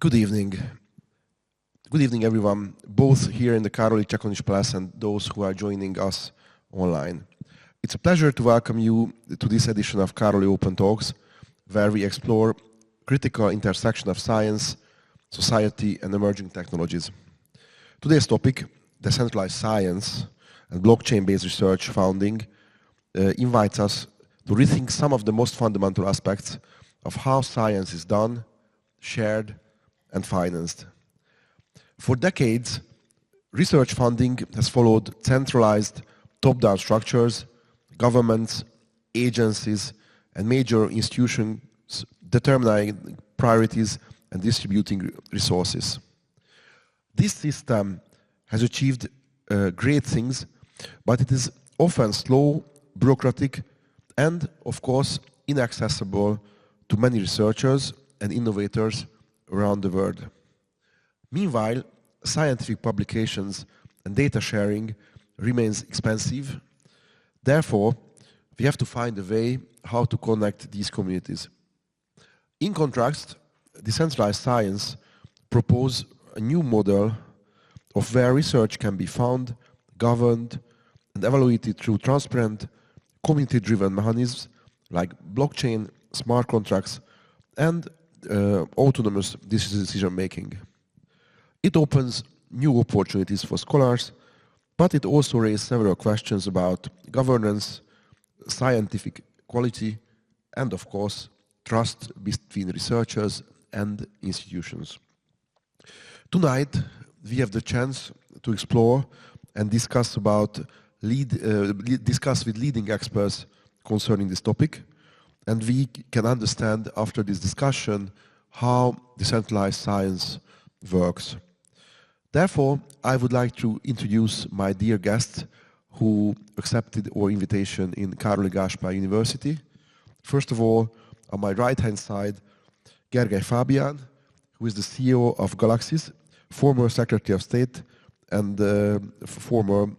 Good evening. Good evening, everyone, both here in the Károli Palace and those who are joining us online. It's a pleasure to welcome you to this edition of Károli Open Talks, where we explore critical intersection of science, society, and emerging technologies. Today's topic, decentralized science and blockchain-based research founding, invites us to rethink some of the most fundamental aspects of how science is done, shared, and financed. For decades, research funding has followed centralized top-down structures, governments, agencies, and major institutions determining priorities and distributing resources. This system has achieved great things, but it is often slow, bureaucratic, and, of course, inaccessible to many researchers and innovators around the world. Meanwhile, scientific publications and data sharing remains expensive. Therefore, we have to find a way how to connect these communities. In contrast, decentralized science proposes a new model of where research can be found, governed, and evaluated through transparent, community-driven mechanisms like blockchain, smart contracts, and autonomous decision-making. It opens new opportunities for scholars, but it also raises several questions about governance, scientific quality, and of course, trust between researchers and institutions. Tonight, we have the chance to explore and discuss with leading experts concerning this topic, and we can understand after this discussion how decentralized science works. Therefore, I would like to introduce my dear guest who accepted our invitation in Károli University. First of all, on my right-hand side, Gergely Fábián, who is the CEO of Galaxis, former Secretary of State and former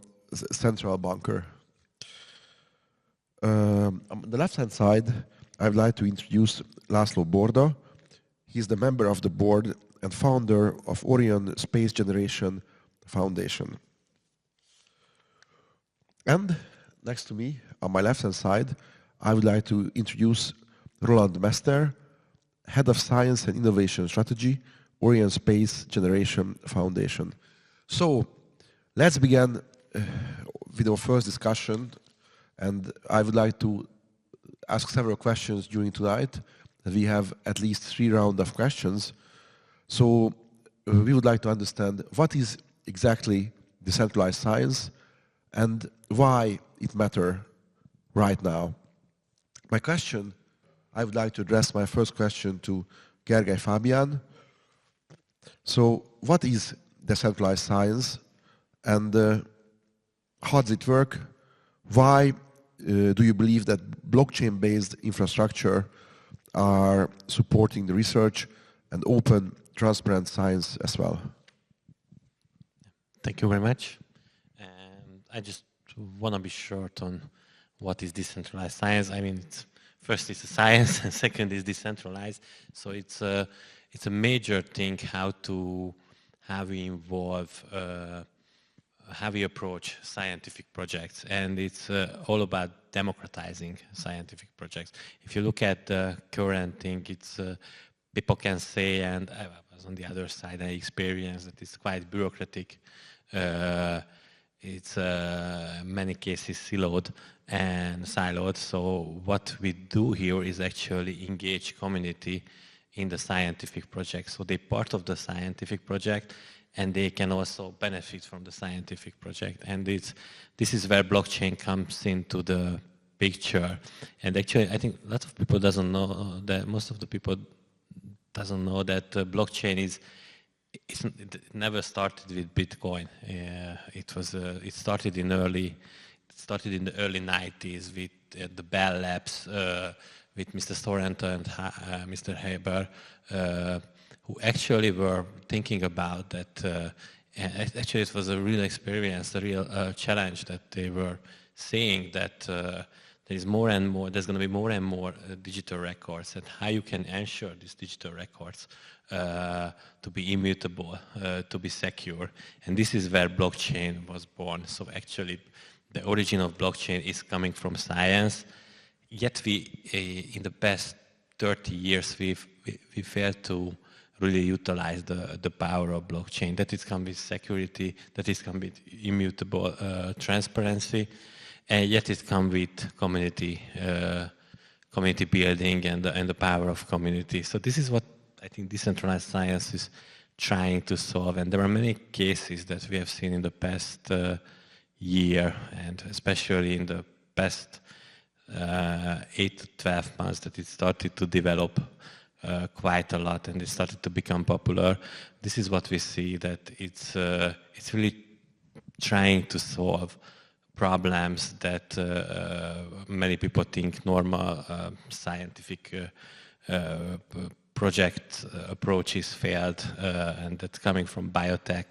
central banker. On the left-hand side, I would like to introduce László Borda. He is the member of the board and founder of Orion Space Generation Foundation. And next to me, on my left-hand side, I would like to introduce Roland Mester, Head of Science and Innovation Strategy, Orion Space Generation Foundation. So, let's begin with our first discussion, and I would like to ask several questions during tonight. We have at least 3 rounds of questions. So we would like to understand what is exactly decentralized science and why it matters right now. I would like to address my first question to Gergely Fábián. So what is decentralized science and how does it work? Why do you believe that blockchain-based infrastructure are supporting the research and open, transparent science as well? Thank you very much. I just want to be short on what is decentralized science. I mean, first it's a science, and second is decentralized. So it's a major thing how we involve, how we approach scientific projects, and it's all about democratizing scientific projects. If you look at the current thing, it's people can say, and I was on the other side, I experienced that it's quite bureaucratic. It's many cases siloed. So what we do here is actually engage community in the scientific project. So they're part of the scientific project, and they can also benefit from the scientific project. And this is where blockchain comes into the picture. And actually, I think lots of people doesn't know that, most of the people doesn't know that blockchain it never started with Bitcoin. It started in the early 90s with the Bell Labs, with Mr. Sorrento and Mr. Haber, who actually were thinking about that. Actually, it was a real experience, a real challenge that they were seeing that there's going to be more and more digital records, and how you can ensure these digital records to be immutable, to be secure. And this is where blockchain was born. So actually, the origin of blockchain is coming from science. Yet in the past 30 years, we failed to really utilize the power of blockchain. That it comes with security, that it comes with immutable transparency, and yet it comes with community building and the power of community. So this is what I think decentralized science is trying to solve. And there are many cases that we have seen in the past year, and especially in the past 8 to 12 months, that it started to develop quite a lot, and it started to become popular. This is what we see, that it's really trying to solve problems that many people think normal scientific project approaches failed, and that's coming from biotech.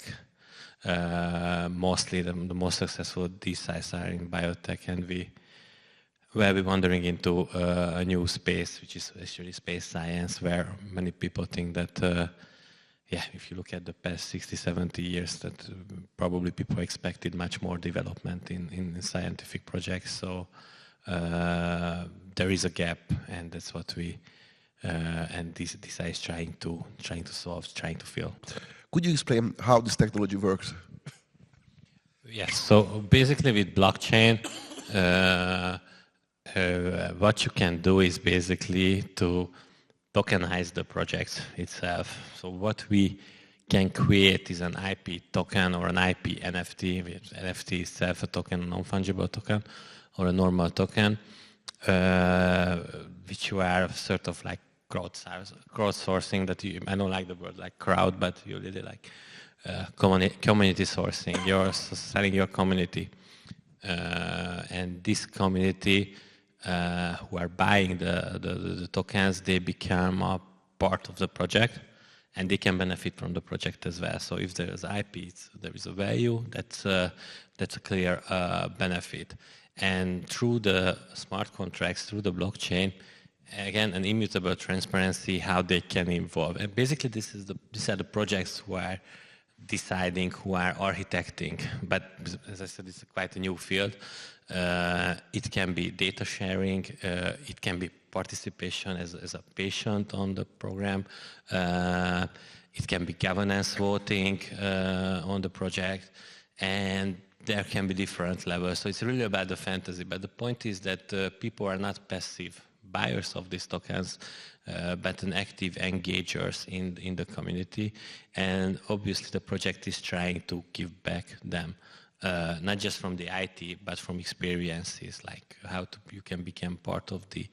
Mostly the most successful DSIs are in biotech, and we're wandering into a new space, which is actually space science, where many people think that if you look at the past 60, 70 years, that probably people expected much more development in scientific projects. So there is a gap, and that's what and this is trying to solve, trying to fill. Could you explain how this technology works? Yes. So basically, with blockchain, what you can do is basically to tokenize the project itself. So what we can create is an IP token or an IP NFT. NFT is itself a token, a non-fungible token, or a normal token, which you are sort of like crowdsourcing. I don't like the word like crowd, but you really like community sourcing. You're selling your community, and this community who are buying the tokens, they become a part of the project, and they can benefit from the project as well. So if there is IP, there is a value, that's a clear benefit. And through the smart contracts, through the blockchain, again, an immutable transparency, how they can evolve. And basically, these are the projects who are deciding, who are architecting. But as I said, it's quite a new field. It can be data sharing, it can be participation as a patient on the program, it can be governance voting on the project, and there can be different levels. So it's really about the fantasy. But the point is that people are not passive buyers of these tokens, but an active engagers in the community. And obviously the project is trying to give back them, not just from the IT, but from experiences, like you can become part of the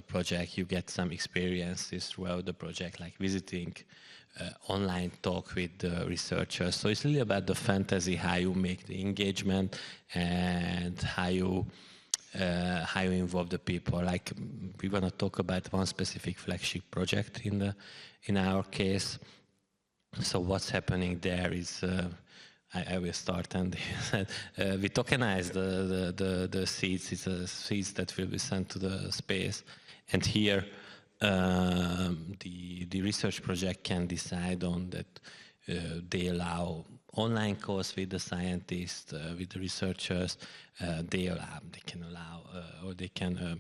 project. You get some experiences throughout the project, like visiting online talk with the researchers. So it's really about the fantasy, how you make the engagement and how you involve the people. Like, we want to talk about one specific flagship project in our case. So what's happening there is, I will start, and we tokenize the seeds. It's seeds that will be sent to the space, and here the research project can decide on that. They allow online calls with the scientists, with the researchers.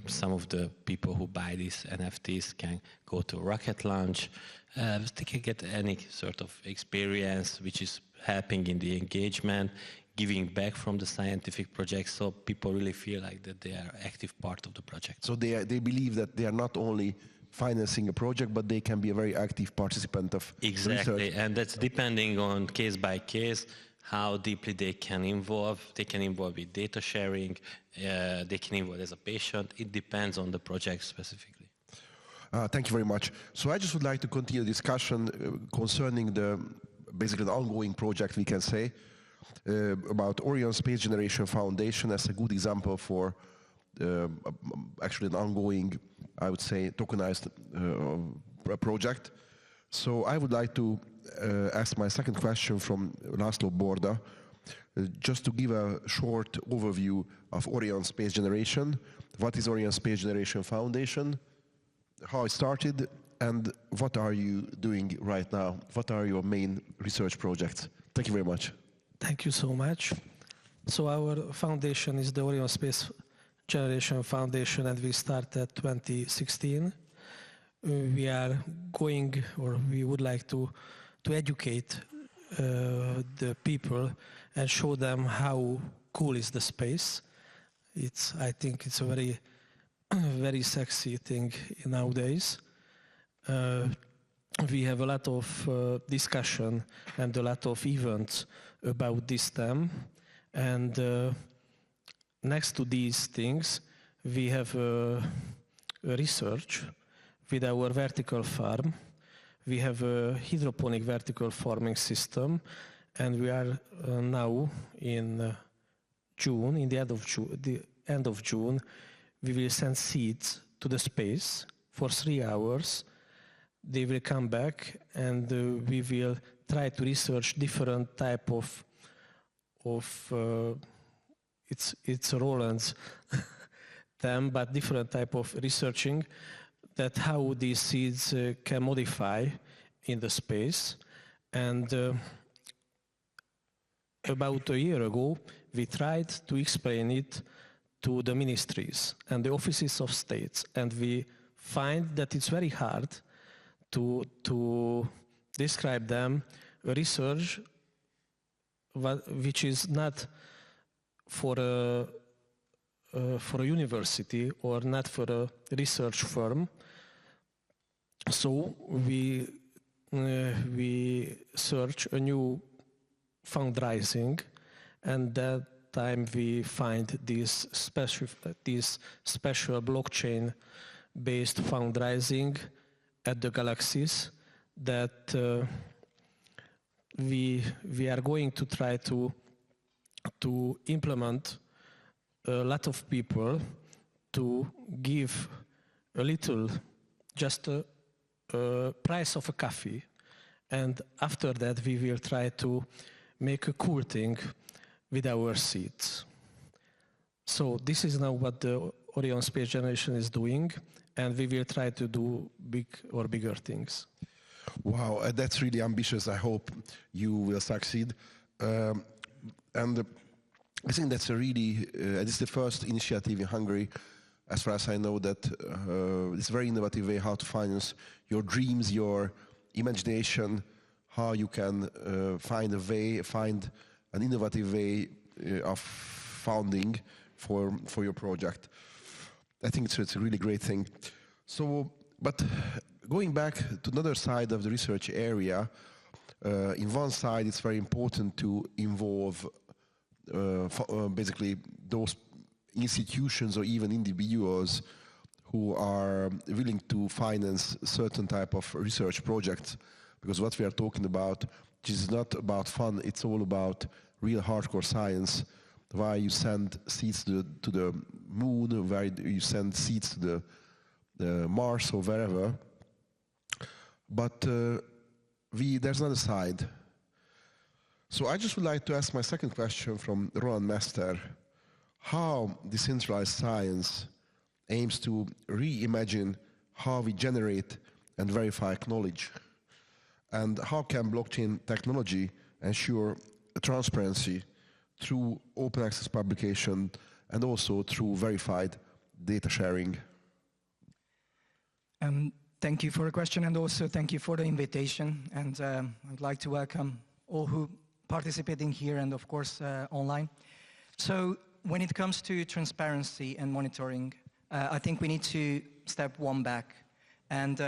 Some of the people who buy these NFTs can go to a rocket launch. They can get any sort of experience which is helping in the engagement, giving back from the scientific project, so people really feel like that they are active part of the project. So they believe that they are not only financing a project, but they can be a very active participant of exactly research. And that's depending on case by case how deeply they can involve. They can involve with data sharing, they can involve as a patient. It depends on the project specifically. Thank you very much. So I just would like to continue the discussion concerning basically the ongoing project, we can say, about Orion Space Generation Foundation as a good example for actually an ongoing, I would say, tokenized project. So I would like to ask my second question from Laszlo Borda. just to give a short overview of Orion Space Generation. What is Orion Space Generation Foundation? How it started, and what are you doing right now? What are your main research projects? Thank you very much. Thank you so much. So our foundation is the Orion Space Generation Foundation, and we started 2016. We are going, or we would like to educate the people and show them how cool is the space. I think it's a very, very sexy thing nowadays. We have a lot of discussion and a lot of events about this theme. And next to these things, we have research with our vertical farm. We have a hydroponic vertical farming system, and we are now in June, in the end of June, we will send seeds to the space for 3 hours. They will come back, and we will try to research different type of it's Roland's term, but different type of researching that how these seeds can modify in the space. And about a year ago, we tried to explain it to the ministries and the offices of states, and we find that it's very hard to describe them research which is not for a university or not for a research firm. So we search a new fundraising, and that time we find this special blockchain-based fundraising at the Galaxies that we are going to try to implement a lot of people to give a little, just a price of a coffee, and after that we will try to make a cool thing with our seeds. So this is now what the Orion Space Generation is doing, and we will try to do bigger things. Wow, that's really ambitious. I hope you will succeed. And I think that's a really, this is the first initiative in Hungary, as far as I know, that it's a very innovative way how to finance your dreams, your imagination, how you can find an innovative way of funding for your project. I think it's a really great thing. So, but going back to another side of the research area, in one side it's very important to involve basically those institutions or even individuals who are willing to finance certain type of research projects, because what we are talking about is not about fun, it's all about real hardcore science. Why you send seeds to the moon, why you send seeds to the Mars or wherever. But there's another side. So I just would like to ask my second question from Roland Mester. How decentralized science aims to reimagine how we generate and verify knowledge? And how can blockchain technology ensure transparency through open access publication and also through verified data sharing? Thank you for the question, and also thank you for the invitation. And I'd like to welcome all who participating here and of course online. So when it comes to transparency and monitoring, I think we need to step one back and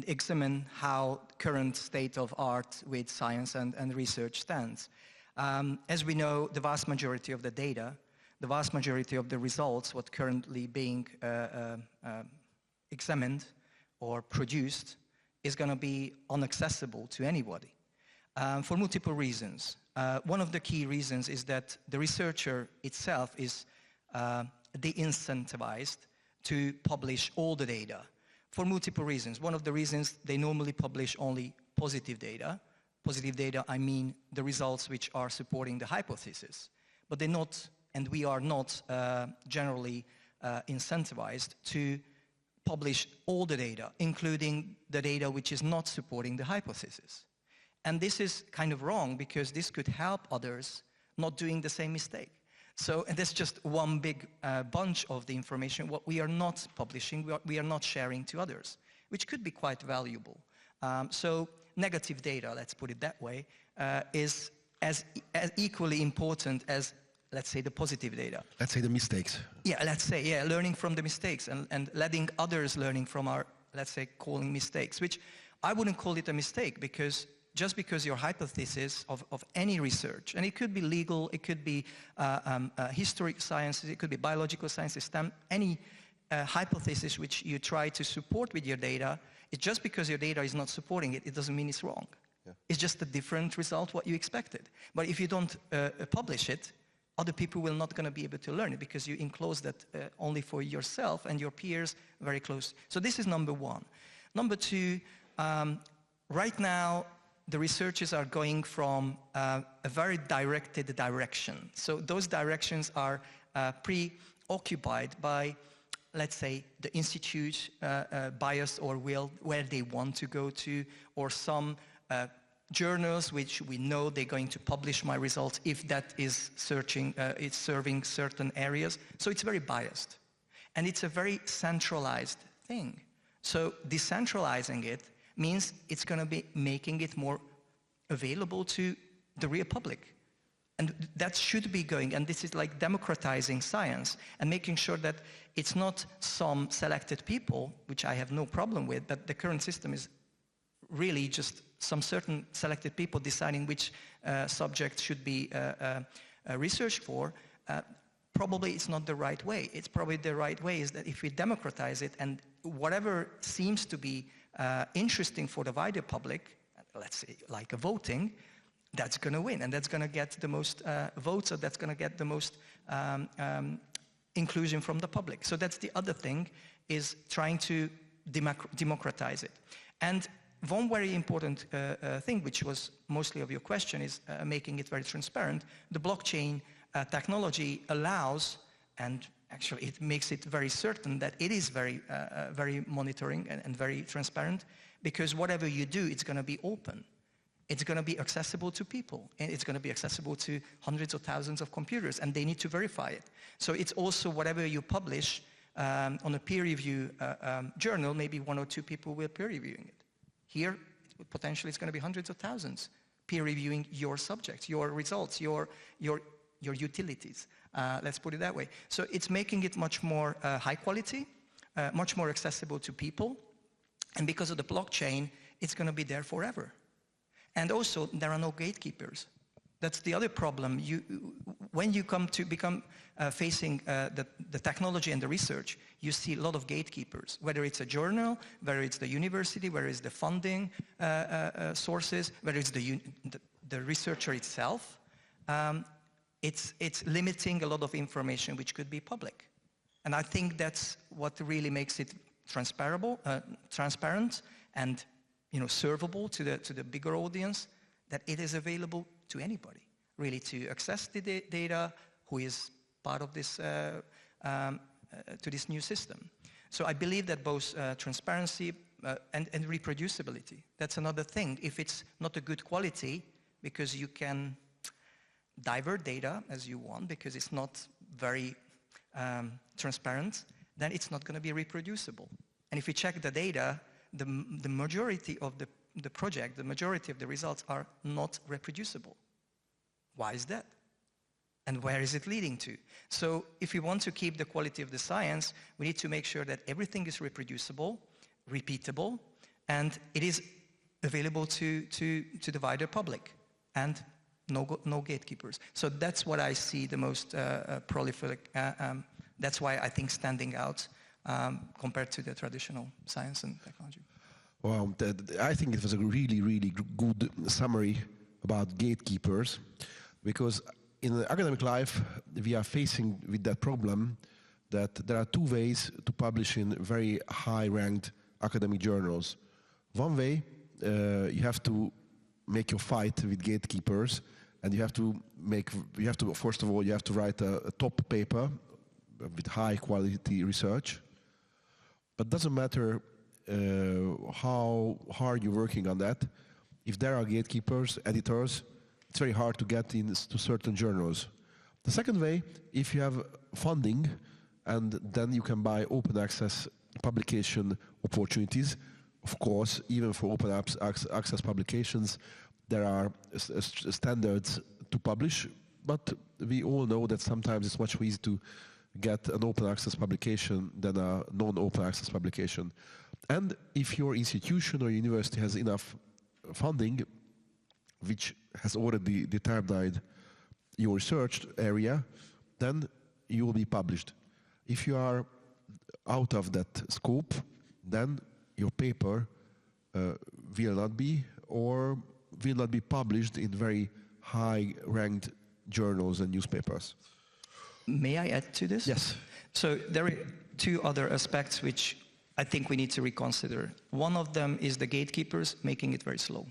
examine how current state of art with science and research stands. As we know, the vast majority of the data, the vast majority of the results, what currently being examined or produced, is going to be inaccessible to anybody for multiple reasons. One of the key reasons is that the researcher itself is de-incentivized to publish all the data for multiple reasons. One of the reasons, they normally publish only positive data, positive data, I mean the results which are supporting the hypothesis. But they're not, and we are not generally incentivized to publish all the data, including the data which is not supporting the hypothesis. And this is kind of wrong because this could help others not doing the same mistake. So, and that's just one big bunch of the information, what we are not publishing, what we are not sharing to others, which could be quite valuable. So negative data, let's put it that way, is as equally important as, let's say, the positive data. Let's say the mistakes. Yeah, let's say, yeah, learning from the mistakes and letting others learning from our, let's say, calling mistakes, which I wouldn't call it a mistake because just because your hypothesis of any research, and it could be legal, it could be history sciences, it could be biological sciences, STEM, any hypothesis which you try to support with your data, it's just because your data is not supporting it, it doesn't mean it's wrong. Yeah. It's just a different result what you expected. But if you don't publish it, other people will not going to be able to learn it because you enclose that only for yourself and your peers very close. So this is number one. Number two, right now, the researchers are going from a very directed direction. So those directions are preoccupied by, let's say, the institute bias or will, where they want to go to, or some journals which we know they're going to publish my results if that is it's serving certain areas. So it's very biased. And it's a very centralized thing. So decentralizing it means it's going to be making it more available to the real public. And that should be going, and this is like democratizing science and making sure that it's not some selected people, which I have no problem with, but the current system is really just some certain selected people deciding which subject should be researched for. Probably it's not the right way. It's probably the right way is that if we democratize it and whatever seems to be interesting for the wider public, let's say like a voting, that's going to win and that's going to get the most votes, or that's going to get the most inclusion from the public. So that's the other thing, is trying to democratize it. And one very important thing, which was mostly of your question, is making it very transparent. The blockchain technology allows, and actually it makes it very certain that it is very monitoring and very transparent, because whatever you do, it's going to be open. It's going to be accessible to people, and it's going to be accessible to hundreds of thousands of computers, and they need to verify it. So it's also whatever you publish on a peer review journal, maybe one or two people will peer reviewing it. Here, potentially it's going to be hundreds of thousands peer reviewing your subjects, your results, your utilities. Let's put it that way. So it's making it much more high quality, much more accessible to people. And because of the blockchain, it's going to be there forever. And also, there are no gatekeepers. That's the other problem. When you come to become facing the technology and the research, you see a lot of gatekeepers, whether it's a journal, whether it's the university, whether it's the funding sources, whether it's the researcher itself. It's limiting a lot of information which could be public. And I think that's what really makes it transparent and servable to the bigger audience, that it is available to anybody, really, to access the data who is part of this, to this new system. So I believe that both transparency and reproducibility, that's another thing. If it's not a good quality, because you can divert data as you want, because it's not very transparent, then it's not going to be reproducible. And if you check the data, the majority of the project, the majority of the results are not reproducible. Why is that? And where is it leading to? So if we want to keep the quality of the science, we need to make sure that everything is reproducible, repeatable, and it is available to the wider public, and no gatekeepers. So that's what I see the most prolific. That's why I think standing out compared to the traditional science and technology. Well, I think it was a really, really good summary about gatekeepers, because in the academic life, we are facing with that problem that there are two ways to publish in very high-ranked academic journals. One way, you have to make your fight with gatekeepers, and you have to first of all, you have to write a top paper with high quality research. But doesn't matter how hard you're working on that. If there are gatekeepers, editors, it's very hard to get into certain journals. The second way, if you have funding, and then you can buy open access publication opportunities. Of course, even for open access publications, there are standards to publish, but we all know that sometimes it's much easier to get an open access publication than a non-open access publication. And if your institution or university has enough funding, which has already determined your research area, then you will be published. If you are out of that scope, then your paper will not be, or will not be published in very high-ranked journals and newspapers. May I add to this? Yes. So there are two other aspects which I think we need to reconsider. One of them is the gatekeepers making it very slow.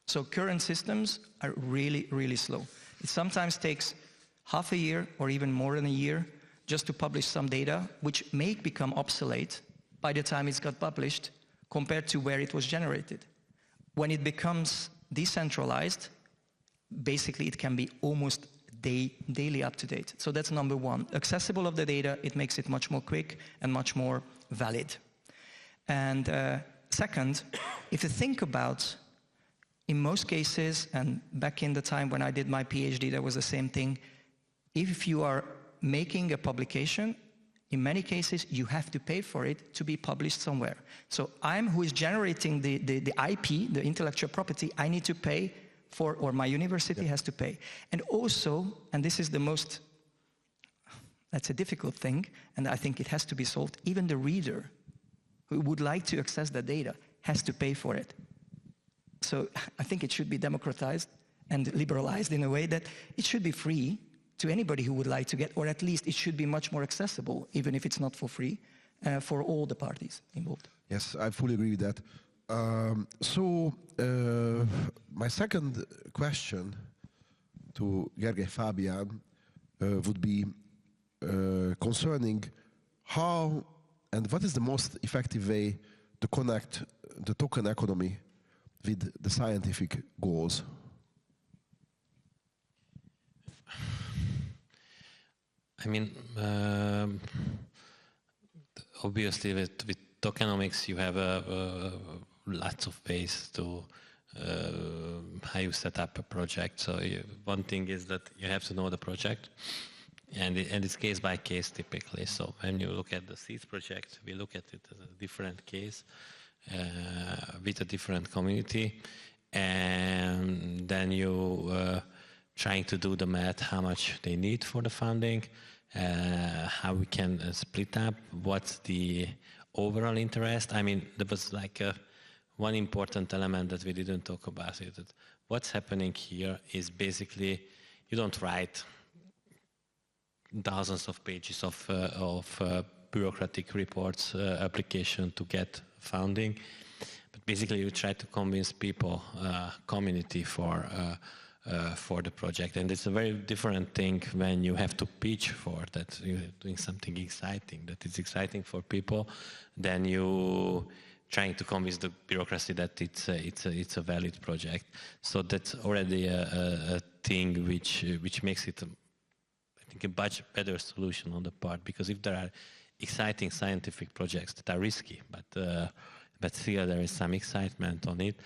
So current systems are really, really slow. It sometimes takes half a year or even more than a year just to publish some data, which may become obsolete by the time it's got published compared to where it was generated. When it becomes decentralized, basically it can be almost daily up to date. So that's number one. Accessible of the data, it makes it much more quick and much more valid. And second, if you think about, in most cases, and back in the time when I did my PhD, there was the same thing. If you are making a publication, in many cases, you have to pay for it to be published somewhere. So I'm who is generating the IP, the intellectual property, I need to pay for, or my university has to pay. And also, and this is the most, that's a difficult thing, and I think it has to be solved, even the reader who would like to access the data has to pay for it. So I think it should be democratized and liberalized in a way that it should be free to anybody who would like to get, or at least it should be much more accessible, even if it's not for free, for all the parties involved. Yes, I fully agree with that. My second question to Gergely Fabian would be concerning how and what is the most effective way to connect the token economy with the scientific goals? I mean, obviously with tokenomics you have lots of ways to how you set up a project. So one thing is that you have to know the project, and it's case by case typically. So when you look at the Seeds project, we look at it as a different case with a different community, and then you trying to do the math, how much they need for the funding, how we can split up, what's the overall interest. I mean, there was like one important element that we didn't talk about. Is that what's happening here is basically you don't write thousands of pages of bureaucratic reports, application to get funding, but basically you try to convince people, community for the project. And it's a very different thing when you have to pitch for that, you're doing something exciting, that it's exciting for people, then you trying to convince the bureaucracy that it's a valid project. So that's already a thing which makes it, I think, a much better solution on the part, because if there are exciting scientific projects that are risky, but still there is some excitement on it,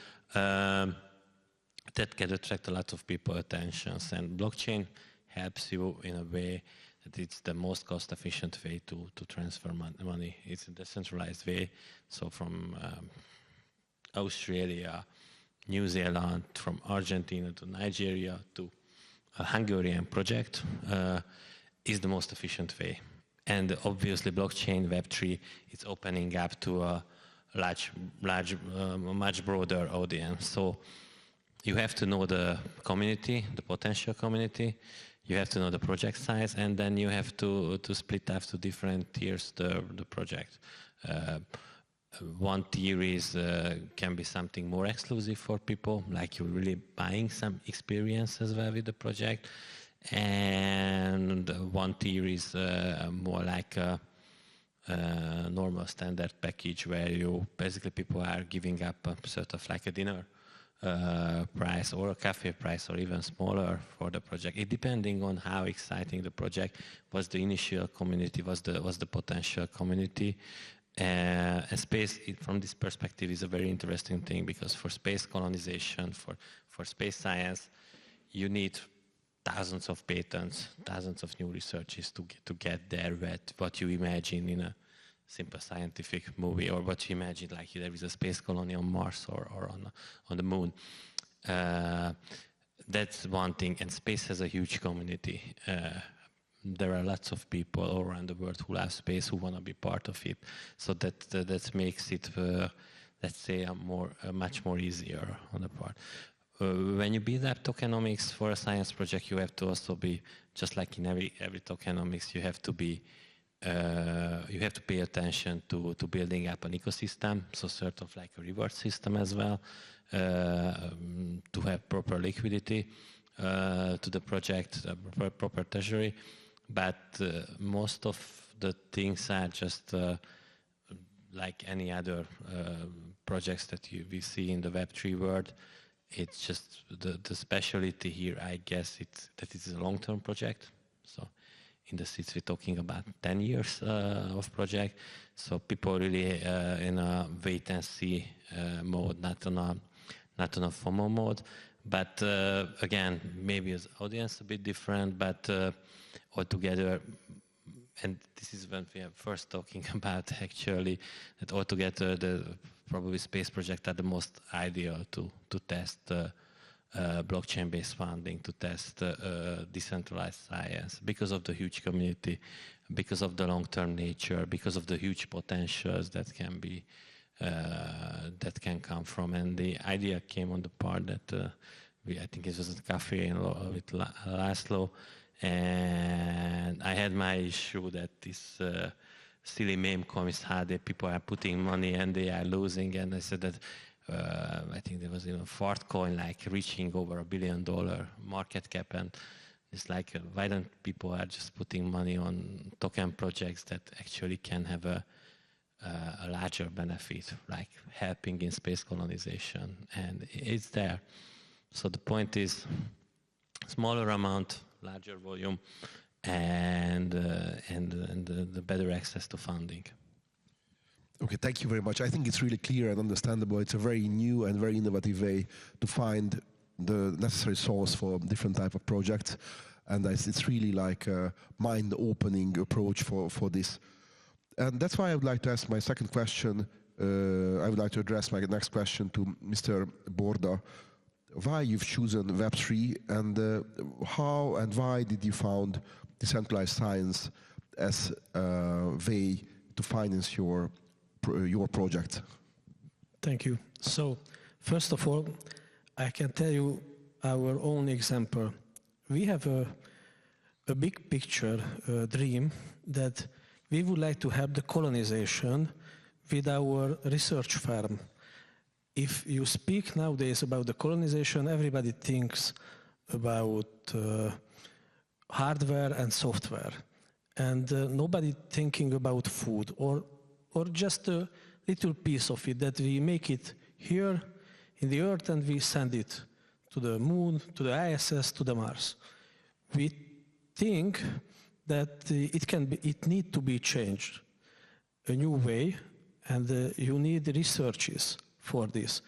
that can attract a lot of people attentions, and blockchain helps you in a way that it's the most cost-efficient way to transfer money. It's a decentralized way. So from Australia, New Zealand, from Argentina to Nigeria to a Hungarian project is the most efficient way. And obviously blockchain Web3 is opening up to a much broader audience. So you have to know the community, the potential community, you have to know the project size, and then you have to split up to different tiers the project. one theories can be something more exclusive for people, like you're really buying some experience as well with the project. And one theory is more like a normal standard package where you basically people are giving up a sort of like a dinner price or a cafe price or even smaller for the project. It depending on how exciting the project was, the initial community was the potential community. And space, from this perspective, is a very interesting thing, because for space colonization, for space science, you need thousands of patents, thousands of new researches to get there with what you imagine in a simple scientific movie, or what you imagine like there is a space colony on Mars or on the moon. That's one thing, and space has a huge community. There are lots of people all around the world who love space, who want to be part of it. So that makes it, let's say, much more easier on the part. When you build up tokenomics for a science project, you have to also be, just like in every tokenomics, you have to pay attention to building up an ecosystem, so sort of like a reward system as well, to have proper liquidity to the project, proper treasury. But most of the things are just like any other projects that we see in the Web3 world. It's just the specialty here, I guess, that it's a long-term project. So in the States, we're talking about 10 years of project. So people really in a wait-and-see mode, not on a FOMO mode. But again, maybe as audience a bit different, but altogether, and this is when we are first talking about actually that altogether the probably space projects are the most ideal to test blockchain-based funding, to test decentralized science, because of the huge community, because of the long-term nature, because of the huge potentials that can come from. And the idea came on the part that I think it was at a cafe with Laszlo, and I had my issue that this silly meme comes how the people are putting money and they are losing, and I said that I think there was fart coin like reaching over $1 billion market cap, and it's like why don't people are just putting money on token projects that actually can have a larger benefit, like helping in space colonization, and it's there. So the point is smaller amount, larger volume, and the better access to funding. Okay, thank you very much. I think it's really clear and understandable. It's a very new and very innovative way to find the necessary source for different type of projects, and it's really like a mind-opening approach for this. And that's why I would like to ask my second question. I would like to address my next question to Mr. Borda. Why you've chosen Web3, and how and why did you found decentralized science as a way to finance your project? Thank you. So, first of all, I can tell you our own example. We have a big picture dream that we would like to help the colonization with our research firm. If you speak nowadays about the colonization, everybody thinks about hardware and software, and nobody thinking about food or just a little piece of it that we make it here in the Earth and we send it to the Moon, to the ISS, to the Mars. We think that it need to be changed a new way, and you need researches for this.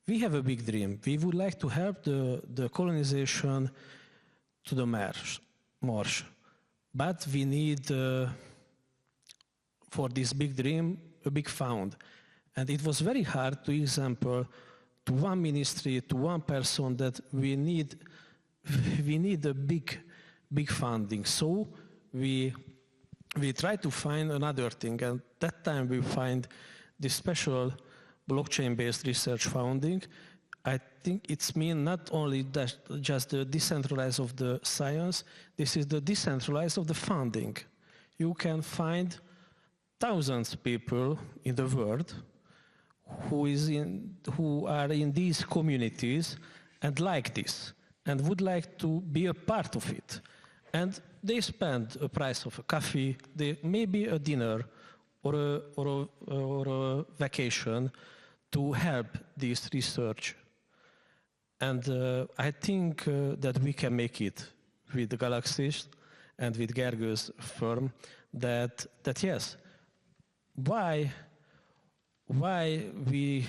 We have a big dream. We would like to help the colonization to the Mars, but we need for this big dream a big fund, and it was very hard to example to one ministry, to one person, that we need a big funding. So we try to find another thing, and that time we find this special blockchain-based research funding. I think it's mean not only that just the decentralized of the science, this is the decentralized of the funding. You can find thousands of people in the world who are in these communities and like this and would like to be a part of it. And they spend a price of a coffee, maybe a dinner or a vacation to help this research. And I think that we can make it with the Galaxies and with Gergő's firm that yes, why we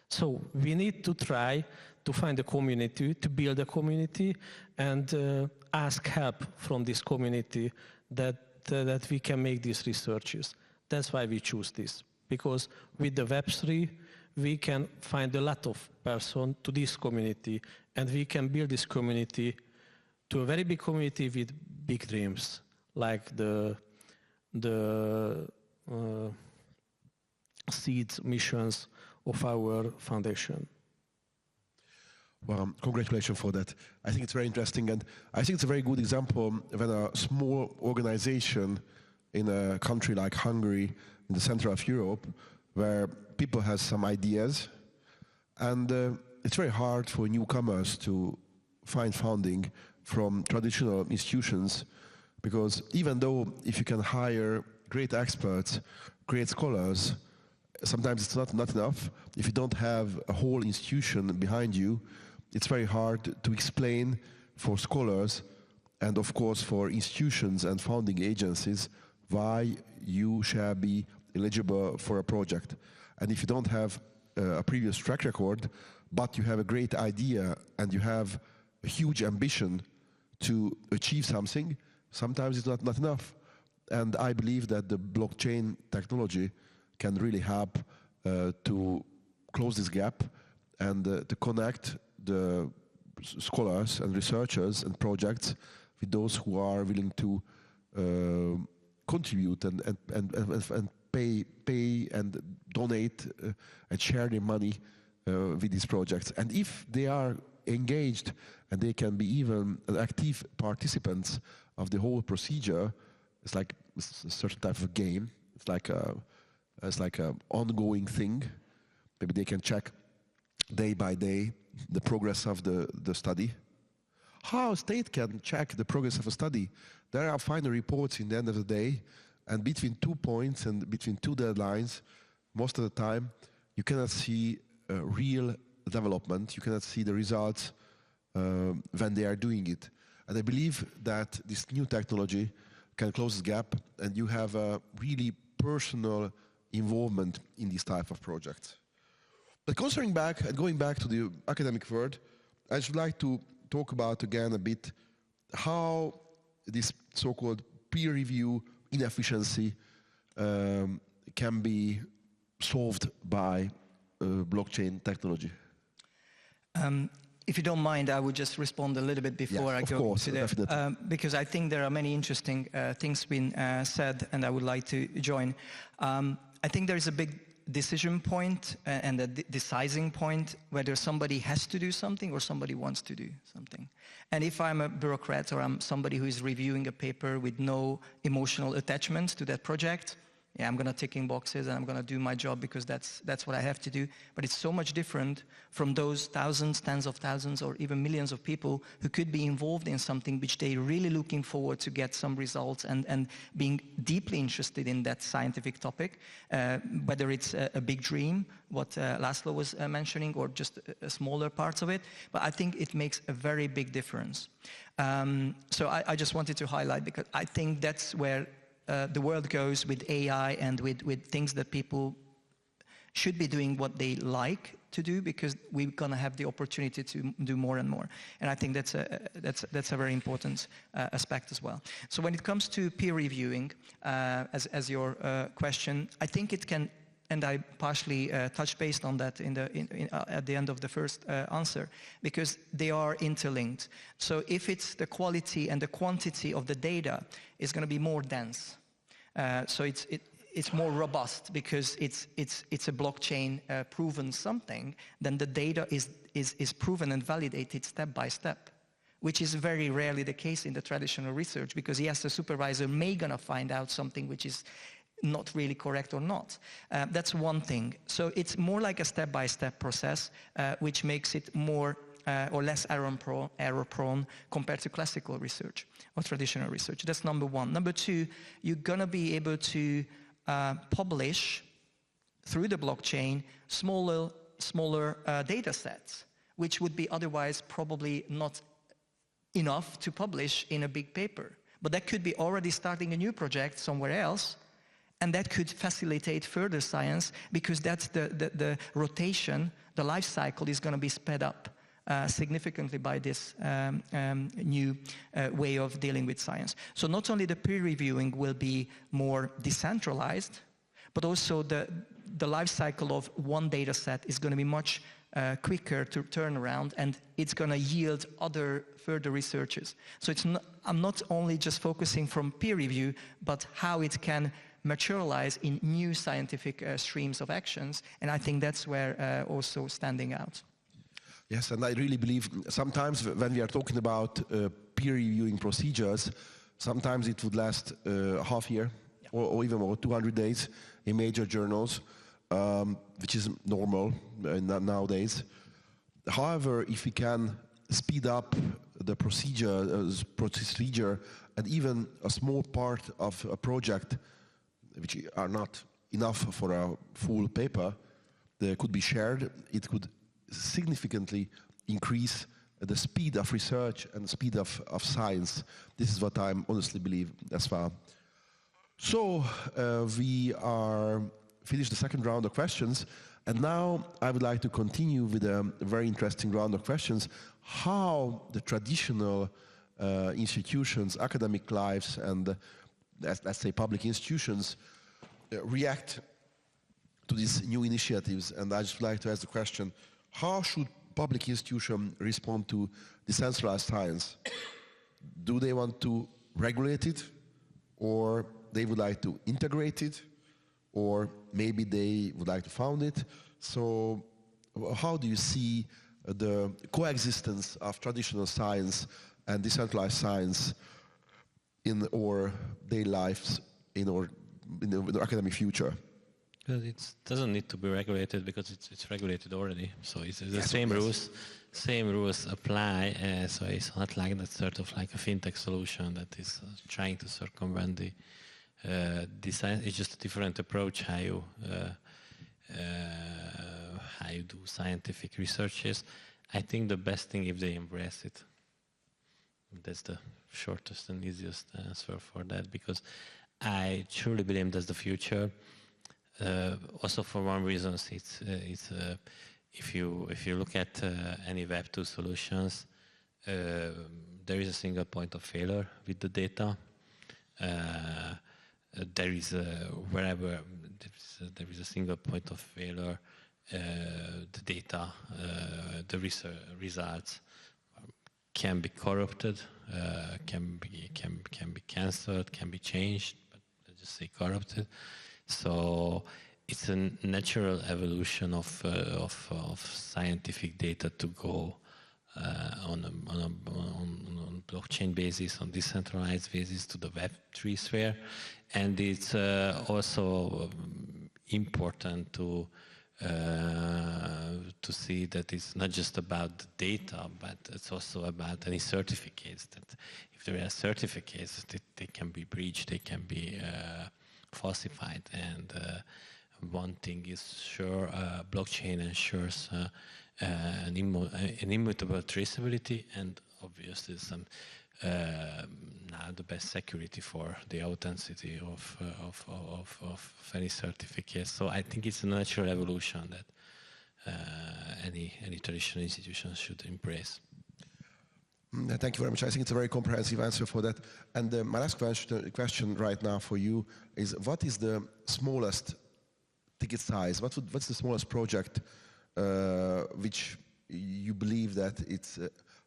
so we need to try to find a community, to build a community, and ask help from this community that we can make these researches. That's why we choose this, because with the Web3 we can find a lot of person to this community, and we can build this community to a very big community with big dreams, like the seeds missions of our foundation. Well, congratulations for that. I think it's very interesting, and I think it's a very good example when a small organization in a country like Hungary, in the center of Europe, where people have some ideas, and it's very hard for newcomers to find funding from traditional institutions, because even though if you can hire great experts, great scholars, sometimes it's not enough. If you don't have a whole institution behind you, it's very hard to explain for scholars and of course for institutions and funding agencies why you shall be eligible for a project. And if you don't have a previous track record, but you have a great idea and you have a huge ambition to achieve something, sometimes it's not enough. And I believe that the blockchain technology can really help to close this gap and to connect the scholars and researchers and projects with those who are willing to contribute and pay and donate and share their money with these projects. And if they are engaged and they can be even active participants of the whole procedure, it's like a certain type of game. It's like an ongoing thing. Maybe they can check day by day the progress of the study. How a state can check the progress of a study? There are final reports in the end of the day, and between 2 points and between 2 deadlines, most of the time, you cannot see real development. You cannot see the results when they are doing it. And I believe that this new technology can close this gap, and you have a really personal involvement in these type of projects. But concerning back and going back to the academic world, I should like to talk about again a bit how this so-called peer review inefficiency can be solved by blockchain technology. If you don't mind, I would just respond a little bit before I go to that, because I think there are many interesting things being said, and I would like to join. I think there is a big decision point and a deciding point whether somebody has to do something or somebody wants to do something. And if I'm a bureaucrat or I'm somebody who is reviewing a paper with no emotional attachment to that project, yeah, I'm going to tick in boxes and I'm going to do my job because that's what I have to do. But it's so much different from those thousands, tens of thousands, or even millions of people who could be involved in something which they're really looking forward to get some results and being deeply interested in that scientific topic, whether it's a big dream, what Laszlo was mentioning, or just a smaller parts of it. But I think it makes a very big difference. So I just wanted to highlight, because I think that's where the world goes with AI and with things that people should be doing what they like to do, because we're going to have the opportunity to do more and more. And I think that's a very important aspect as well. So when it comes to peer reviewing, as your question, I think it can, and I partially touched base on that at the end of the first answer, because they are interlinked. So if it's the quality and the quantity of the data is going to be more dense, so it's more robust because it's a blockchain proven something, then the data is proven and validated step by step, which is very rarely the case in the traditional research, because yes, the supervisor may gonna find out something which is not really correct or not. That's one thing. So it's more like a step-by-step process, which makes it more or less error-prone compared to classical research or traditional research. That's number one. Number two, you're going to be able to publish through the blockchain smaller data sets, which would be otherwise probably not enough to publish in a big paper. But that could be already starting a new project somewhere else, and that could facilitate further science, because that's the rotation, the life cycle is going to be sped up significantly by this new way of dealing with science. So not only the peer reviewing will be more decentralized, but also the life cycle of one data set is going to be much quicker to turn around, and it's going to yield other further researches. So I'm not only just focusing from peer review, but how it can materialize in new scientific streams of actions, and I think that's where also standing out. Yes, and I really believe sometimes when we are talking about peer reviewing procedures, sometimes it would last half year or even more, 200 days in major journals, which is normal nowadays. However, if we can speed up the procedure and even a small part of a project, which are not enough for a full paper, they could be shared, it could significantly increase the speed of research and the speed of science. This is what I honestly believe as well. So we are finished the second round of questions, and now I would like to continue with a very interesting round of questions: how the traditional institutions, academic lives, and let's say public institutions react to these new initiatives. And I just would like to ask the question: how should public institutions respond to decentralized science? Do they want to regulate it, or they would like to integrate it, or maybe they would like to found it? So how do you see the coexistence of traditional science and decentralized science in our daily lives, in our academic future? Because it doesn't need to be regulated, because it's regulated already. So it's the same rules apply. So it's not like that sort of like a fintech solution that is trying to circumvent the design. It's just a different approach how you do scientific researches. I think the best thing if they embrace it. That's the shortest and easiest answer for that, because I truly believe that's the future. Also, for one reason, it's if you look at any Web2 solutions, there is a single point of failure with the data. There is wherever there is a single point of failure, the data, the results can be corrupted, can be cancelled, can be changed, but let's just say corrupted. So it's a natural evolution of scientific data to go on blockchain basis, on decentralized basis, to the Web3 sphere, and it's also important to see that it's not just about the data, but it's also about any certificates. That if there are certificates, they can be breached, they can be falsified, and one thing is sure: blockchain ensures an immutable traceability, and obviously some now the best security for the authenticity of any certificate. So I think it's a natural evolution that any traditional institution should embrace. Thank you very much. I think it's a very comprehensive answer for that. And my last question right now for you is: what is the smallest ticket size? What's the smallest project which you believe that it's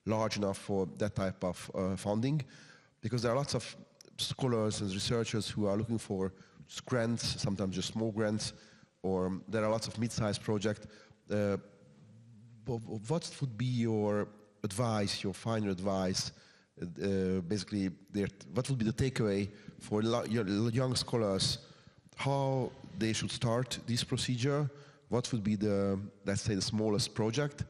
large enough for that type of funding? Because there are lots of scholars and researchers who are looking for grants, sometimes just small grants, or there are lots of mid-sized projects. What would be your advice, your final advice, basically, what would be the takeaway for young scholars how they should start this procedure, what would be the, let's say, the smallest project,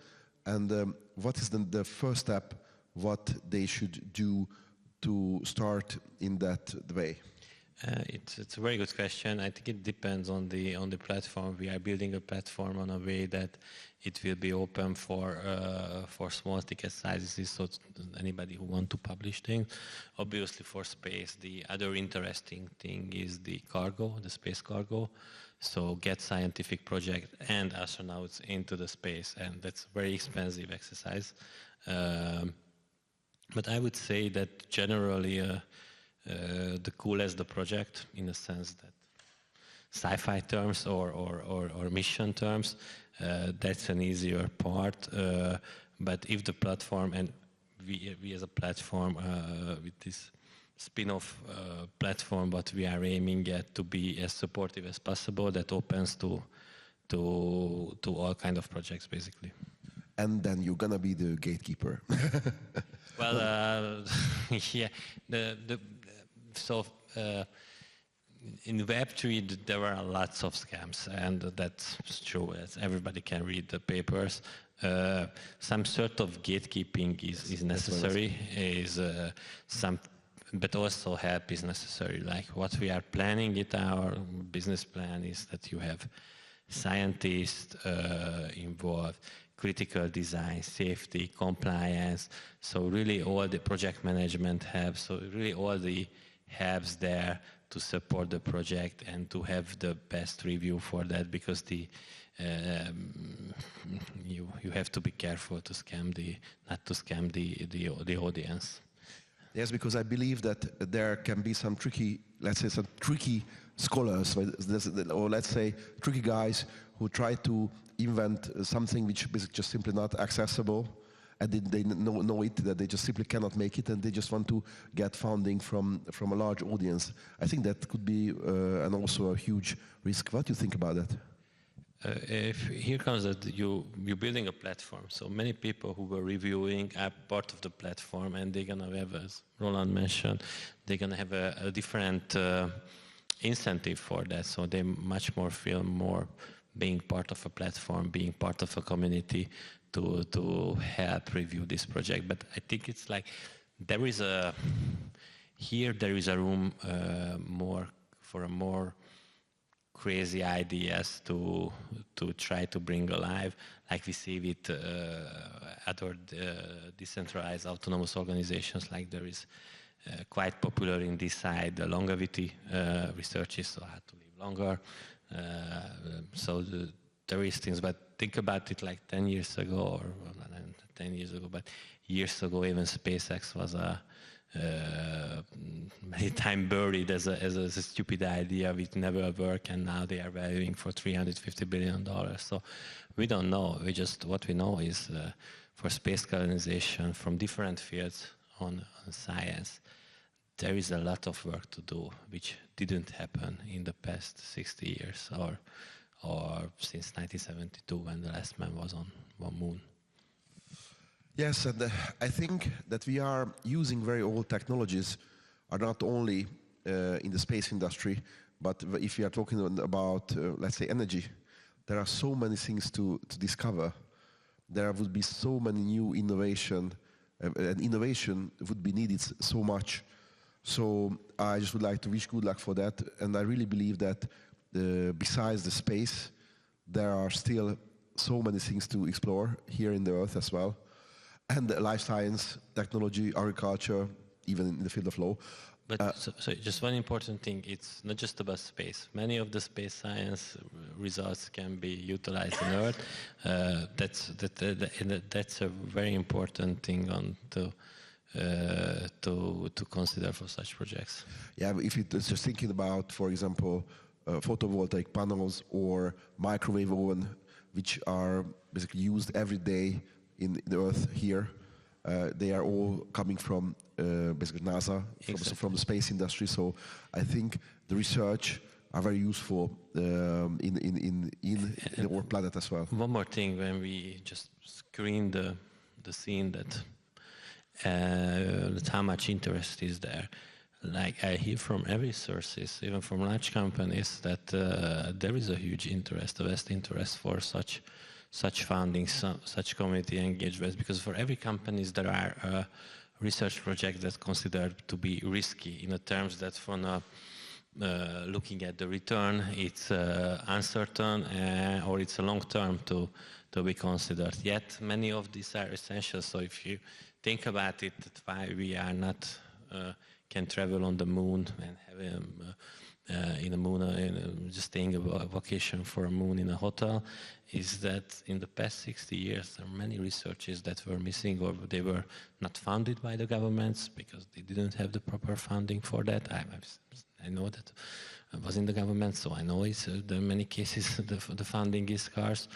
and what is the first step, what they should do to start in that way? It's a very good question. I think it depends on the platform. We are building a platform on a way that it will be open for small ticket sizes, so anybody who want to publish things. Obviously, for space, the other interesting thing is the cargo, the space cargo. So get scientific project and astronauts into the space, and that's a very expensive exercise. But I would say that generally. The coolest the project, in the sense that sci-fi terms or mission terms, that's an easier part. But if the platform, and we as a platform with this spin-off platform, what we are aiming at to be as supportive as possible, that opens to all kind of projects, basically. And then you're gonna be the gatekeeper. Well, yeah, in Web3 there are lots of scams, and that's true. Everybody can read the papers. Some sort of gatekeeping is necessary. But also help is necessary. Like what we are planning in our business plan is that you have scientists involved, critical design, safety, compliance. So really all the project management helps. So really all the helps there to support the project and to have the best review for that, because you have to be careful not to scam the audience. Yes, because I believe that there can be some tricky, let's say, some tricky scholars, or let's say tricky guys who try to invent something which is just simply not accessible, and they know it, that they just simply cannot make it, and they just want to get funding from a large audience. I think that could be and also a huge risk. What do you think about that? Here comes that you're building a platform. So many people who were reviewing are part of the platform, and they're gonna have, as Roland mentioned, they're gonna have a different incentive for that. So they much more feel more being part of a platform, being part of a community to help review this project. But I think it's like there is a room for a more crazy ideas to try to bring alive, like we see with other decentralized autonomous organizations. Like there is quite popular in this side the longevity researches, so how to live longer. There is things, but think about it like 10 years ago, or not 10 years ago, but years ago, even SpaceX was many times buried as a stupid idea which never worked, and now they are valuing for $350 billion. So we don't know. What we know is for space colonization from different fields on science, there is a lot of work to do, which didn't happen in the past 60 years or since 1972 when the last man was on moon. Yes, and I think that we are using very old technologies, are not only in the space industry, but if we are talking about, let's say, energy, there are so many things to discover. There would be so many new innovation, and innovation would be needed so much. So I just would like to wish good luck for that, and I really believe that besides the space, there are still so many things to explore here in the Earth as well. And life science, technology, agriculture, even in the field of law. But so just one important thing, it's not just about space. Many of the space science results can be utilized on Earth. That's a very important thing to consider for such projects. Yeah, if it's just thinking about, for example, photovoltaic panels or microwave oven, which are basically used every day in the Earth here, they are all coming from basically NASA, Exactly. from the space industry. So I think the research are very useful in our planet as well. One more thing, when we just screen the scene, that how much interest is there. like I hear from every sources, even from large companies, that there is a huge interest, a vast interest for such funding, such community engagement, because for every companies there are research projects that considered to be risky in the terms that from looking at the return, it's uncertain or it's a long term to be considered. Yet many of these are essential. So if you think about it, that's why we are not can travel on the moon and have in a moon, just staying a vacation for a moon in a hotel, is that in the past 60 years there are many researches that were missing, or they were not funded by the governments because they didn't have the proper funding for that. I know that I was in the government, so I know it's there are many cases the funding is scarce,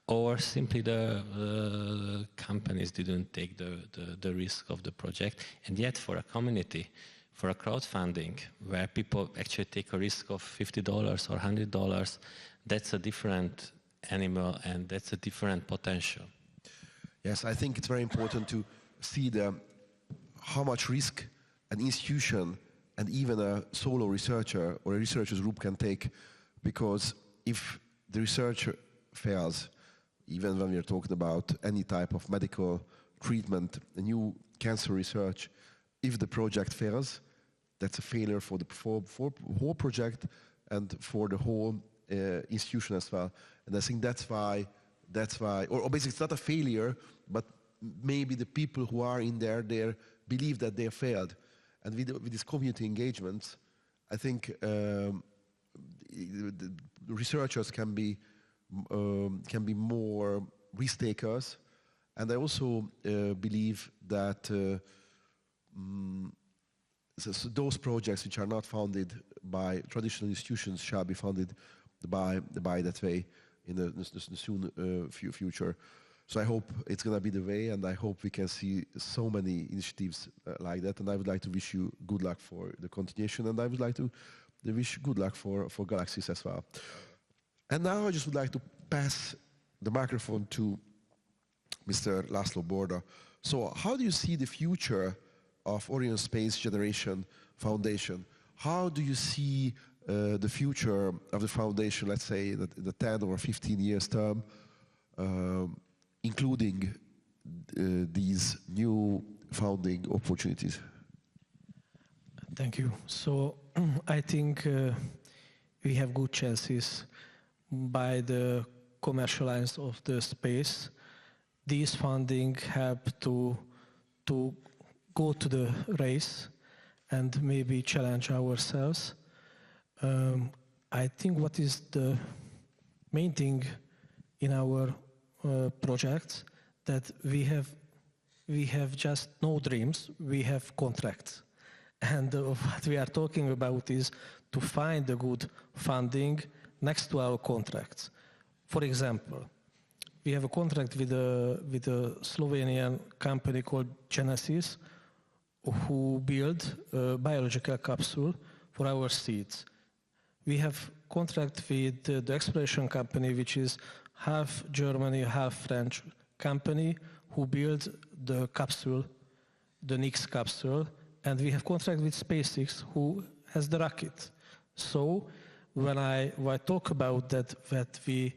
or simply the companies didn't take the risk of the project. And yet for a community, for a crowdfunding, where people actually take a risk of $50 or $100, that's a different animal and that's a different potential. Yes, I think it's very important to see how much risk an institution and even a solo researcher or a researchers group can take, because if the researcher fails, even when we're talking about any type of medical treatment, a new cancer research, if the project fails, that's a failure for the whole project and for the whole institution as well. And I think that's why, or basically it's not a failure, but maybe the people who are in there, they believe that they failed. And with these community engagements, I think the researchers can be more risk takers. And I also believe that so those projects which are not funded by traditional institutions shall be funded by that way in the soon future. So I hope it's going to be the way, and I hope we can see so many initiatives like that. And I would like to wish you good luck for the continuation, and I would like to wish good luck for Galaxies as well. And now I just would like to pass the microphone to Mr. László Borda. So how do you see the future of Orion Space Generation Foundation? How do you see the future of the foundation, let's say, in the 10 or 15 years term, including these new founding opportunities? Thank you. So I think we have good chances by the commercialize of the space. These funding help to go to the race and maybe challenge ourselves. I think what is the main thing in our projects, that we have just no dreams, we have contracts. And what we are talking about is to find the good funding next to our contracts. For example, we have a contract with a Slovenian company called Genesis, who build a biological capsule for our seeds. We have contract with the exploration company, which is half Germany, half French company, who build the capsule, the Nix capsule, and we have contract with SpaceX, who has the rocket. So when I talk about that we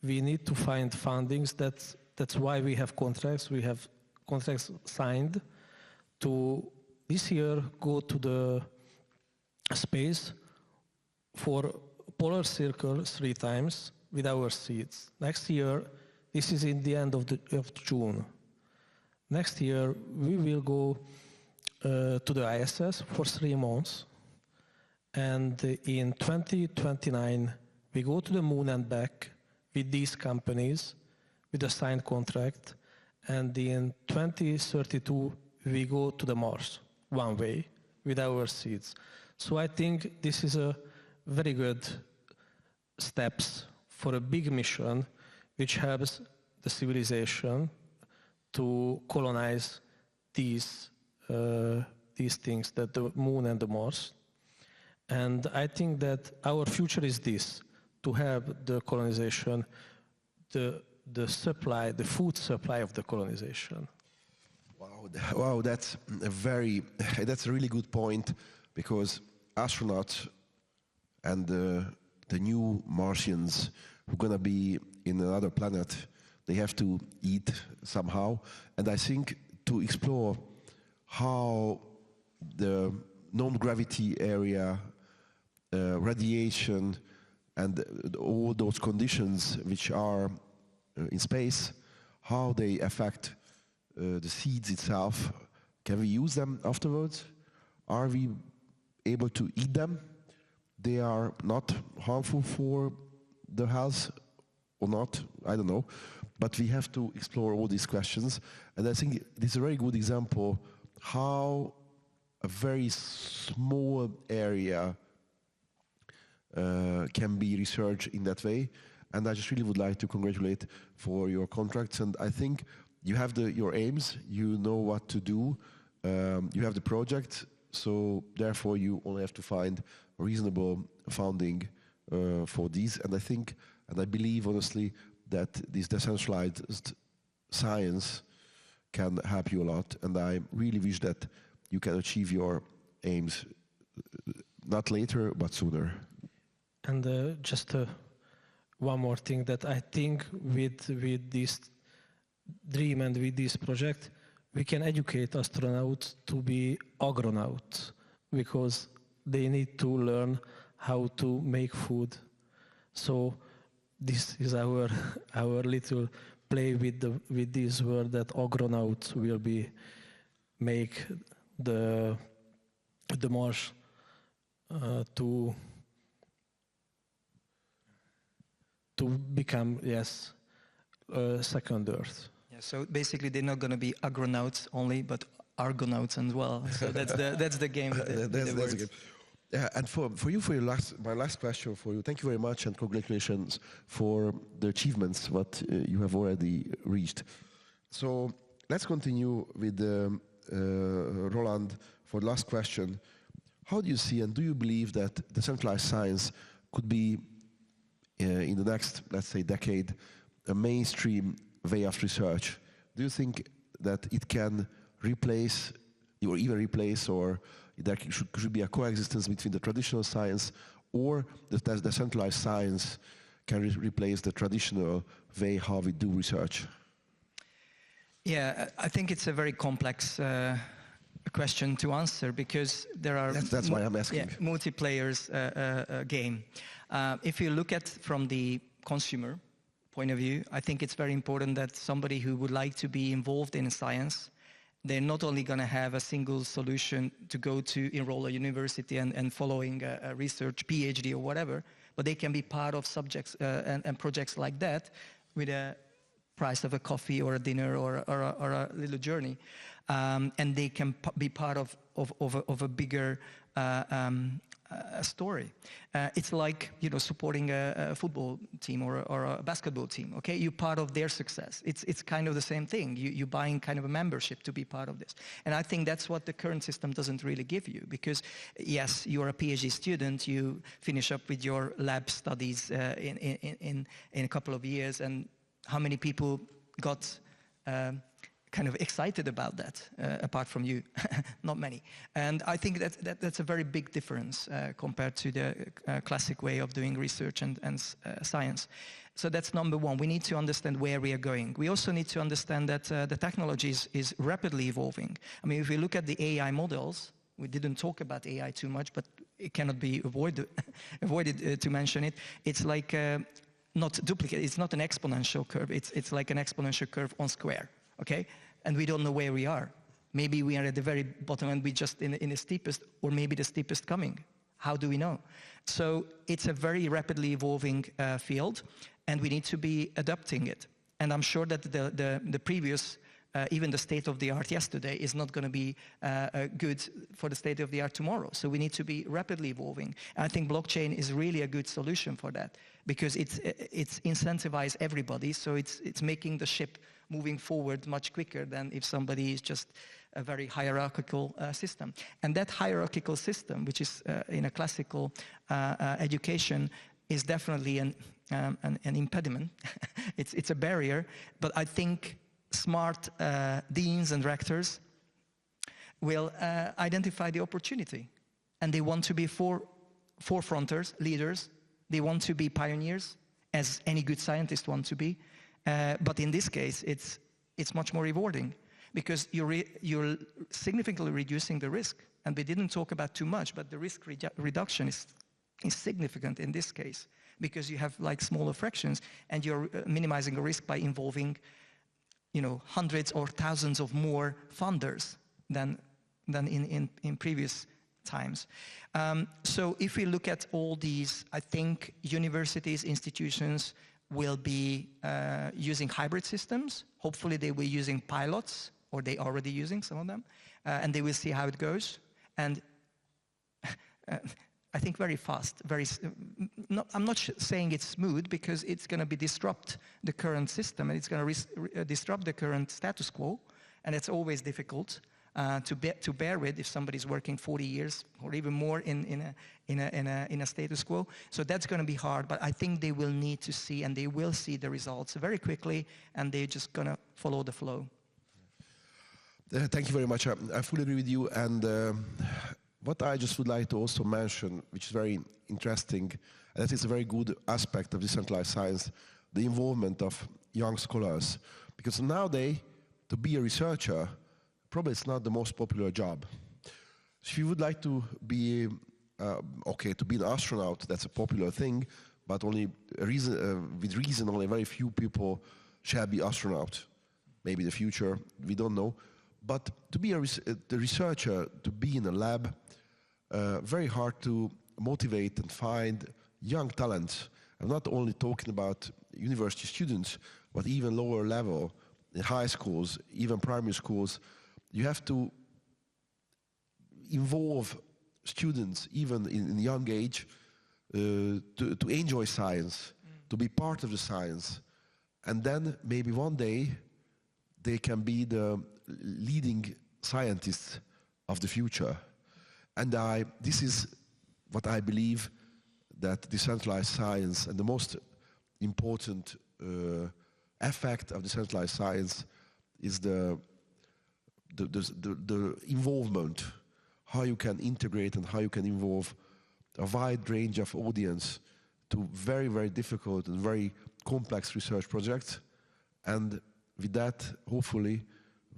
need to find fundings, that's why we have contracts. We have contracts signed to this year go to the space for polar circle 3 times with our seeds. Next year, this is in the end of June. Next year, we will go to the ISS for 3 months. And in 2029, we go to the moon and back with these companies, with a signed contract. And in 2032, we go to the Mars, one way, with our seeds. So I think this is a very good steps for a big mission which helps the civilization to colonize these things, that the moon and the Mars. And I think that our future is this, to have the colonization, the supply, the food supply of the colonization. Wow, that's a really good point. because astronauts and the new Martians who are going to be in another planet, they have to eat somehow. And I think to explore how the non-gravity area, radiation, and all those conditions which are in space, how they affect the seeds itself. Can we use them afterwards? Are we able to eat them? They are not harmful for the health or not, I don't know. But we have to explore all these questions. And I think this is a very good example how a very small area can be researched in that way. And I just really would like to congratulate for your contracts. And I think you have your aims, you know what to do, you have the project, so therefore you only have to find reasonable funding for these. And I think, and I believe honestly, that this decentralized science can help you a lot. And I really wish that you can achieve your aims, not later, but sooner. And just one more thing, that I think with this dream and with this project, we can educate astronauts to be agronauts, because they need to learn how to make food. So this is our little play with this word, that agronauts will be make the Mars to become, yes, second Earth. Yeah, so basically they're not going to be agronauts only, but argonauts as well. So that's the game. That's the game. Yeah, and for you, my last question for you. Thank you very much, and congratulations for the achievements what you have already reached. So let's continue with Roland for the last question. How do you see, and do you believe that decentralized science could be in the next, let's say, decade, a mainstream way of research? Do you think that it can replace, or even replace, or there should be a coexistence between the traditional science, or the decentralized science can replace the traditional way how we do research? Yeah, I think it's a very complex question to answer, because there are that's why I'm asking. Yeah, multiplayers game. If you look at from the consumer point of view, I think it's very important that somebody who would like to be involved in science, they're not only going to have a single solution to go to enroll a university and following a research PhD or whatever, but they can be part of subjects and projects like that with a price of a coffee or a dinner or a little journey, and they can be part of a bigger story. It's like, you know, supporting a football team or a basketball team. Okay, you're part of their success. It's kind of the same thing. You're buying kind of a membership to be part of this. And I think that's what the current system doesn't really give you, because yes, you're a PhD student, you finish up with your lab studies in a couple of years, and how many people got kind of excited about that, apart from you? Not many. And I think that's a very big difference compared to the classic way of doing research and science. So that's number one. We need to understand where we are going. We also need to understand that the technology is rapidly evolving. I mean, if we look at the AI models, we didn't talk about AI too much, but it cannot be avoided to mention it. It's like not duplicate. It's not an exponential curve. It's like an exponential curve on square. Okay, and we don't know where we are. Maybe we are at the very bottom and we just in the steepest, or maybe the steepest coming. How do we know? So it's a very rapidly evolving field, and we need to be adapting it. And I'm sure that the previous, even the state of the art yesterday, is not going to be good for the state of the art tomorrow. So we need to be rapidly evolving. And I think blockchain is really a good solution for that, because it's incentivized everybody. So it's making the ship moving forward much quicker than if somebody is just a very hierarchical system. And that hierarchical system, which is in a classical education, is definitely an impediment. It's a barrier. But I think smart deans and rectors will identify the opportunity and they want to be forefronters, leaders. They want to be pioneers, as any good scientist wants to be. But in this case, it's much more rewarding because you're significantly reducing the risk. And we didn't talk about too much, but the risk reduction is significant in this case because you have like smaller fractions and you're minimizing the risk by involving, hundreds or thousands of more funders than in previous times. So if we look at all these, I think universities, institutions will be using hybrid systems. Hopefully they will be using pilots, or they already using some of them, and they will see how it goes. And I think very fast, I'm not saying it's smooth because it's going to disrupt the current system and it's going to disrupt the current status quo, and it's always difficult to bear with if somebody's working 40 years or even more in a status quo. So that's going to be hard, but I think they will need to see, and they will see the results very quickly, and they're just going to follow the flow. Thank you very much. I fully agree with you. And what I just would like to also mention, which is very interesting, and that is a very good aspect of decentralized science, the involvement of young scholars. Because nowadays, to be a researcher, probably it's not the most popular job. If you would like to be, to be an astronaut, that's a popular thing, but only with reason, only very few people shall be astronaut. Maybe in the future, we don't know. But to be the researcher, to be in a lab, very hard to motivate and find young talents. I'm not only talking about university students, but even lower level, in high schools, even primary schools. You have to involve students, even in young age, to enjoy science, to be part of the science. And then maybe one day they can be the leading scientists of the future. And this is what I believe, that decentralized science, and the most important effect of decentralized science is the involvement, how you can integrate and how you can involve a wide range of audience to very, very difficult and very complex research projects. And with that, hopefully,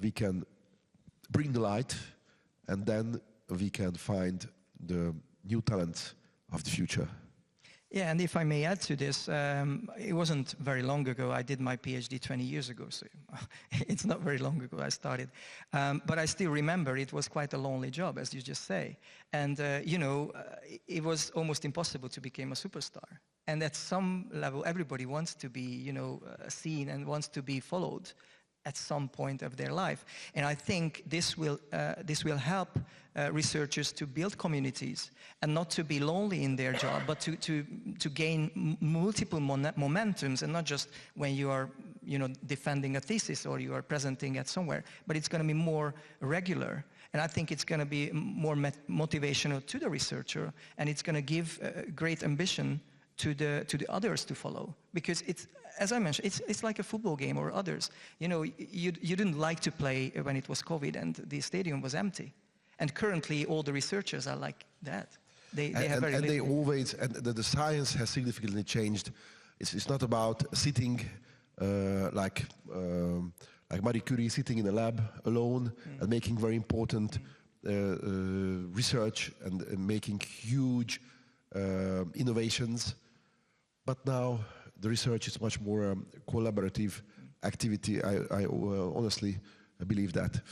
we can bring the light, and then we can find the new talents of the future. Yeah, and if I may add to this, it wasn't very long ago. I did my PhD 20 years ago, so it's not very long ago I started. But I still remember it was quite a lonely job, as you just say. And, it was almost impossible to become a superstar. And at some level, everybody wants to be, seen and wants to be followed at some point of their life. And I think this will help researchers to build communities and not to be lonely in their job, but to gain multiple momentums, and not just when you are defending a thesis or you are presenting at somewhere, but it's going to be more regular. And I think it's going to be more motivational to the researcher, and it's going to give great ambition to the others to follow, because it's, as I mentioned, it's like a football game or others. You didn't like to play when it was COVID and the stadium was empty, and currently all the researchers are like that. They have very little. They always, and the science has significantly changed. It's not about sitting like Marie Curie sitting in a lab alone and making very important research and making huge innovations. But now the research is much more collaborative activity. I honestly believe that.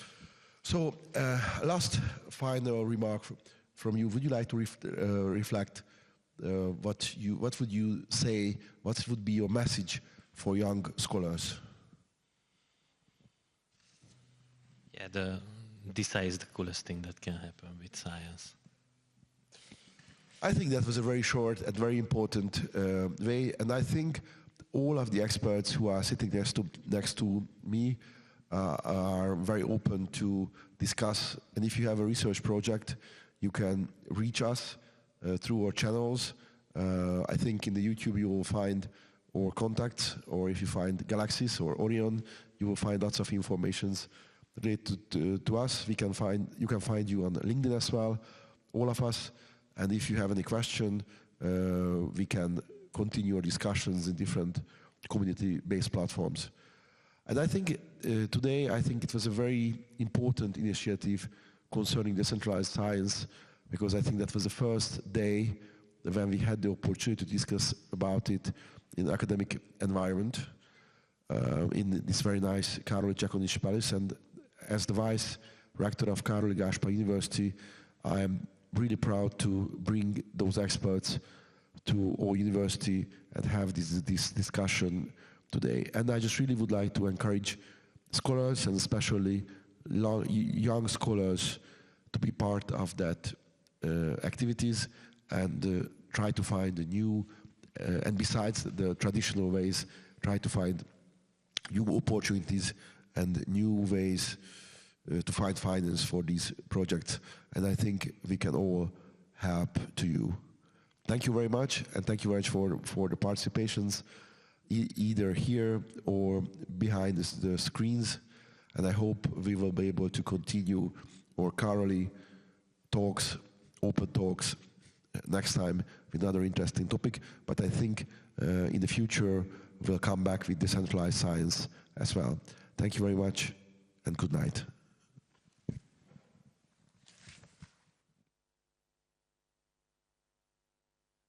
So, last final remark from you. Would you like to reflect what would you say? What would be your message for young scholars? Yeah, this is the coolest thing that can happen with science. I think that was a very short and very important way, and I think all of the experts who are sitting next to me are very open to discuss. And if you have a research project, you can reach us through our channels. I think in the YouTube you will find our contacts, or if you find Galaxies or Orion, you will find lots of information related to us. You can find you on LinkedIn as well, all of us. And if you have any question, we can continue our discussions in different community-based platforms. And I think today, I think it was a very important initiative concerning decentralized science, because I think that was the first day when we had the opportunity to discuss about it in academic environment in this very nice Károli Csakonyi Palace. And as the vice rector of Károli Gáspár University, I am really proud to bring those experts to our university and have this discussion today. And I just really would like to encourage scholars, and especially young scholars, to be part of that activities and try to find a new, and besides the traditional ways, try to find new opportunities and new ways to find finance for these projects. And I think we can all help to you. Thank you very much, and thank you very much for the participations, either here or behind the screens. And I hope we will be able to continue our Károli talks, open talks, next time with another interesting topic. But I think in the future we'll come back with decentralized science as well. Thank you very much, and good night.